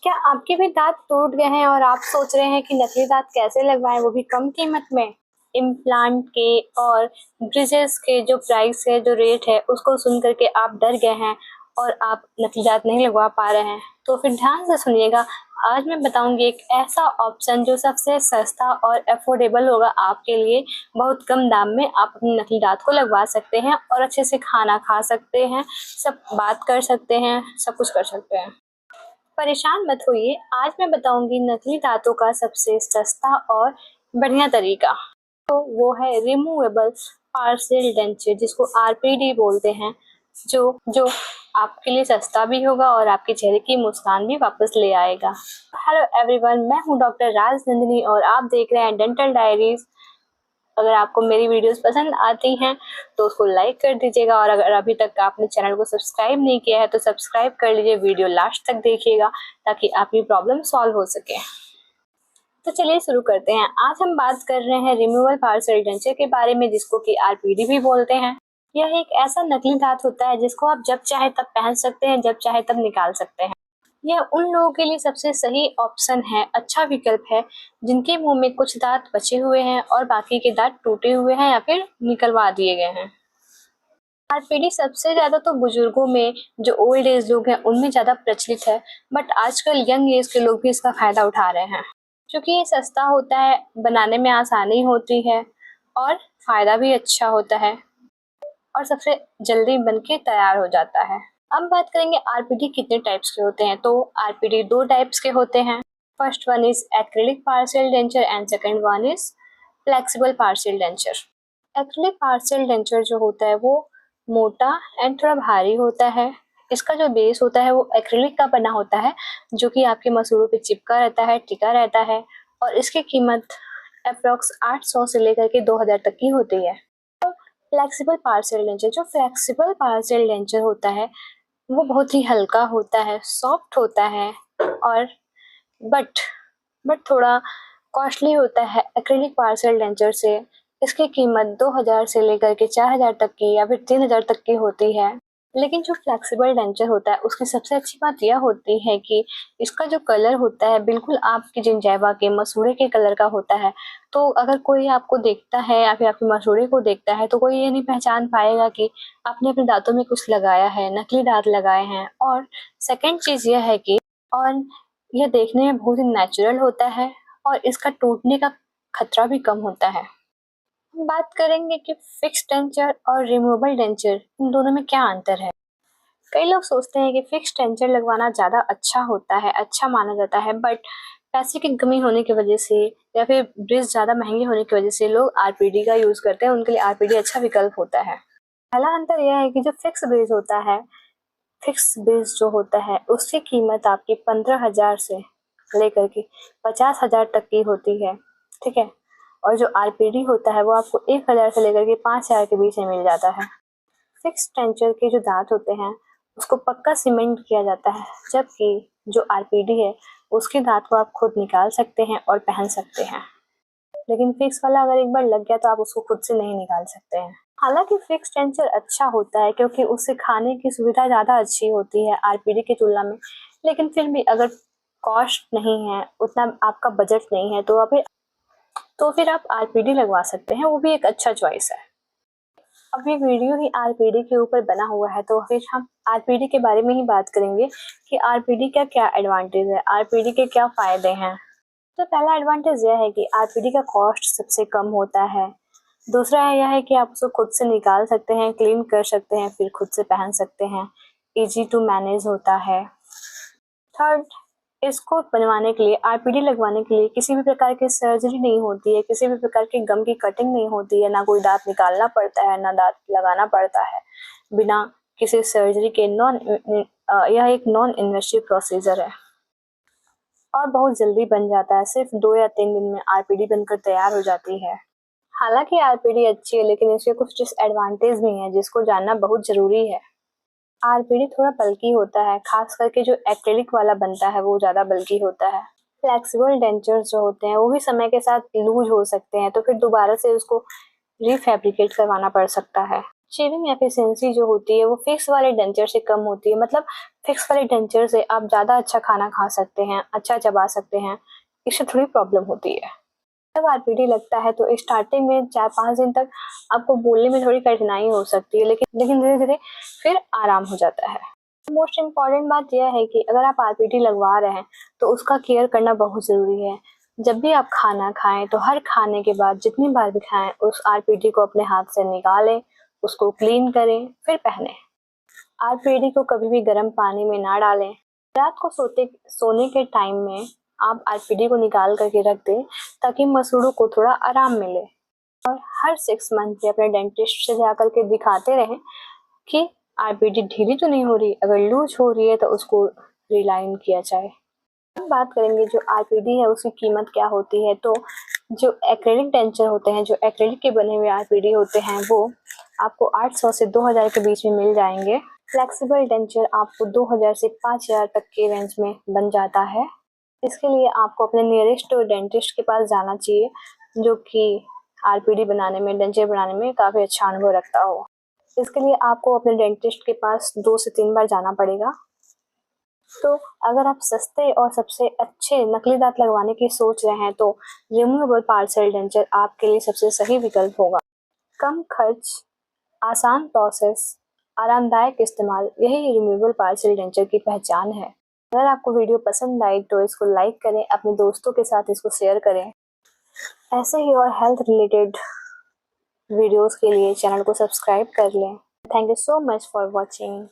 क्या आपके भी दांत टूट गए हैं और आप सोच रहे हैं कि नकली दांत कैसे लगवाएं, वो भी कम कीमत में? इम्प्लांट के और ब्रिजेस के जो प्राइस है, जो रेट है, उसको सुन करके आप डर गए हैं और आप नकली दांत नहीं लगवा पा रहे हैं, तो फिर ध्यान से सुनिएगा। आज मैं बताऊंगी एक ऐसा ऑप्शन जो सबसे सस्ता और अफोर्डेबल होगा आपके लिए। बहुत कम दाम में आप अपने नकली दांत को लगवा सकते हैं और अच्छे से खाना खा सकते हैं, सब बात कर सकते हैं, सब कुछ कर सकते हैं। परेशान मत होइए, आज मैं बताऊंगी नकली दांतों का सबसे सस्ता और बढ़िया तरीका। तो वो है रिमूवेबल पार्शियल डेंचर, जिसको आरपीडी बोलते हैं, जो जो आपके लिए सस्ता भी होगा और आपके चेहरे की मुस्कान भी वापस ले आएगा। हेलो एवरीवन, मैं हूं डॉक्टर राजनंदिनी और आप देख रहे हैं डेंटल डायरीज। अगर आपको मेरी वीडियोस पसंद आती हैं तो उसको लाइक कर दीजिएगा, और अगर अभी तक आपने चैनल को सब्सक्राइब नहीं किया है तो सब्सक्राइब कर लीजिए। वीडियो लास्ट तक देखिएगा ताकि आपकी प्रॉब्लम सॉल्व हो सके। तो चलिए शुरू करते हैं। आज हम बात कर रहे हैं रिमूवल पार्शियल डेंचर के बारे में, जिसको कि आरपीडी भी बोलते हैं। यह एक ऐसा नकली दांत होता है जिसको आप जब चाहे तब पहन सकते हैं, जब चाहे तब निकाल सकते हैं। यह उन लोगों के लिए सबसे सही ऑप्शन है, अच्छा विकल्प है, जिनके मुंह में कुछ दांत बचे हुए हैं और बाकी के दांत टूटे हुए हैं या फिर निकलवा दिए गए हैं। आरपीडी सबसे ज्यादा तो बुजुर्गों में, जो ओल्ड एज लोग हैं, उनमें ज्यादा प्रचलित है, बट आजकल यंग एज के लोग भी इसका फायदा उठा रहे हैं, क्योंकि ये सस्ता होता है, बनाने में आसानी होती है और फायदा भी अच्छा होता है और सबसे जल्दी बनके तैयार हो जाता है। अब बात करेंगे आरपीडी कितने टाइप्स के होते हैं। तो आरपीडी दो टाइप्स के होते हैं। First one is acrylic partial denture and second one is flexible partial denture. Acrylic partial denture जो होता है वो मोटा एंड थोड़ा भारी होता है। इसका जो बेस होता है वो एक्रिलिक का बना होता है, जो कि आपके मसूड़ों पे चिपका रहता है, टिका रहता है, और इसकी कीमत अप्रोक्स 800 से लेकर के 2000 तक की होती है। फ्लेक्सिबल पार्शियल डेंचर, जो फ्लेक्सिबल पार्शियल डेंचर होता है वो बहुत ही हल्का होता है, सॉफ्ट होता है, और बट थोड़ा कॉस्टली होता है एक्रिलिक पार्शियल डेंचर से। इसकी कीमत 2000 से लेकर के 4000 तक की या फिर 3000 तक की होती है। लेकिन जो फ्लेक्सिबल डेंचर होता है उसकी सबसे अच्छी बात यह होती है कि इसका जो कलर होता है बिल्कुल आपके जिंजैवा के, मसूड़े के कलर का होता है। तो अगर कोई आपको देखता है या फिर आपके मसूड़े को देखता है तो कोई ये नहीं पहचान पाएगा कि आपने अपने दांतों में कुछ लगाया है, नकली दांत लगाए हैं। और सेकेंड चीज यह है कि और यह देखने में बहुत ही नेचुरल होता है और इसका टूटने का खतरा भी कम होता है। हम बात करेंगे कि फिक्स्ड डेंचर और रिमूवेबल डेंचर, इन दोनों में क्या अंतर है। कई लोग सोचते हैं कि फिक्स्ड डेंचर लगवाना ज़्यादा अच्छा होता है, अच्छा माना जाता है, बट पैसे की कमी होने की वजह से या फिर ब्रिज ज़्यादा महंगे होने की वजह से लोग आरपीडी का यूज़ करते हैं। उनके लिए आरपीडी अच्छा विकल्प होता है। पहला अंतर यह है कि जो फिक्स ब्रिज होता है, फिक्स ब्रिज जो होता है उसकी कीमत आपकी 15,000 से लेकर के 50,000 तक की होती है, ठीक है। और जो आरपीडी होता है वो आपको 1000 से लेकर के 5000 के बीच में मिल जाता है। फिक्स डेंचर के जो दांत होते हैं उसको पक्का सीमेंट किया जाता है, जबकि जो आरपीडी है उसके दांत को आप खुद निकाल सकते हैं और पहन सकते हैं। लेकिन फिक्स वाला अगर एक बार लग गया तो आप उसको खुद से नहीं निकाल सकते हैं। हालांकि फिक्स डेंचर अच्छा होता है क्योंकि उससे खाने की सुविधा ज़्यादा अच्छी होती है आरपीडी की तुलना में, लेकिन फिर भी अगर कॉस्ट नहीं है, उतना आपका बजट नहीं है, तो फिर आप आरपीडी लगवा सकते हैं, वो भी एक अच्छा चॉइस है। अब ये वीडियो ही आरपीडी के ऊपर बना हुआ है, तो फिर हम आरपीडी के बारे में ही बात करेंगे कि आरपीडी का क्या एडवांटेज है, आरपीडी के क्या फायदे हैं। तो पहला एडवांटेज यह है कि आरपीडी का कॉस्ट सबसे कम होता है। दूसरा यह है कि आप उसको खुद से निकाल सकते हैं, क्लीन कर सकते हैं, फिर खुद से पहन सकते हैं, इजी टू मैनेज होता है। थर्ड, इसको बनवाने के लिए, आरपीडी लगवाने के लिए किसी भी प्रकार की सर्जरी नहीं होती है, किसी भी प्रकार की गम की कटिंग नहीं होती है, ना कोई दांत निकालना पड़ता है, ना दांत लगाना पड़ता है बिना किसी सर्जरी के। यह एक नॉन इन्वेसिव प्रोसीजर है और बहुत जल्दी बन जाता है। सिर्फ 2 या 3 दिन में आरपीडी बनकर तैयार हो जाती है। हालांकि आरपीडी अच्छी है, लेकिन इसके कुछ डिसएडवांटेज भी हैं जिसको जानना बहुत जरूरी है। आरपीडी थोड़ा बल्की होता है, खास करके जो एक्रिलिक वाला बनता है वो ज़्यादा बल्की होता है। फ्लेक्सिबल डेंचर्स जो होते हैं वो भी समय के साथ लूज हो सकते हैं, तो फिर दोबारा से उसको रीफैब्रिकेट करवाना पड़ सकता है। शेविंग एफिशिएंसी जो होती है वो फिक्स वाले डेंचर से कम होती है। मतलब फिक्स वाले डेंचर से आप ज़्यादा अच्छा खाना खा सकते हैं, अच्छा चबा सकते हैं, इससे थोड़ी प्रॉब्लम होती है। जब आरपीडी लगता है तो स्टार्टिंग में 4-5 दिन तक आपको बोलने में थोड़ी कठिनाई हो सकती है, लेकिन धीरे धीरे फिर आराम हो जाता है। मोस्ट इम्पॉर्टेंट बात यह है कि अगर आप आरपीडी लगवा रहे हैं तो उसका केयर करना बहुत ज़रूरी है। जब भी आप खाना खाएं तो हर खाने के बाद जितनी बार भी खाएं उस आरपीडी को अपने हाथ से निकालें, उसको क्लीन करें, फिर पहने। आरपीडी को कभी भी गर्म पानी में ना डालें। रात को सोने के टाइम में आप आरपीडी को निकाल करके रख दें ताकि मसूड़ों को थोड़ा आराम मिले। और हर 6 मंथ पे अपने डेंटिस्ट से जाकर के दिखाते रहें कि आरपीडी ढीली तो नहीं हो रही, अगर लूज हो रही है तो उसको रिलाइन किया जाए। अब बात करेंगे जो आरपीडी है उसकी कीमत क्या होती है। तो जो एक्रेलिक डेंचर होते हैं, जो एक्रेलिक के बने हुए आरपीडी होते हैं, वो आपको 800 से 2000 के बीच में मिल जाएंगे। फ्लेक्सिबल डेंचर आपको 2000 से 5000 तक के रेंज में बन जाता है। इसके लिए आपको अपने नियरेस्ट डेंटिस्ट के पास जाना चाहिए जो कि आरपीडी बनाने में, डेंचर बनाने में काफ़ी अच्छा अनुभव रखता हो। इसके लिए आपको अपने डेंटिस्ट के पास 2 से 3 बार जाना पड़ेगा। तो अगर आप सस्ते और सबसे अच्छे नकली दांत लगवाने की सोच रहे हैं तो रिमूवेबल पार्शियल डेंचर आपके लिए सबसे सही विकल्प होगा। कम खर्च, आसान प्रोसेस, आरामदायक इस्तेमाल, यही रिमूवेबल पार्शियल डेंचर की पहचान है। अगर आपको वीडियो पसंद आई तो इसको लाइक करें, अपने दोस्तों के साथ इसको शेयर करें। ऐसे ही और हेल्थ रिलेटेड वीडियोस के लिए चैनल को सब्सक्राइब कर लें। Thank you so much for watching.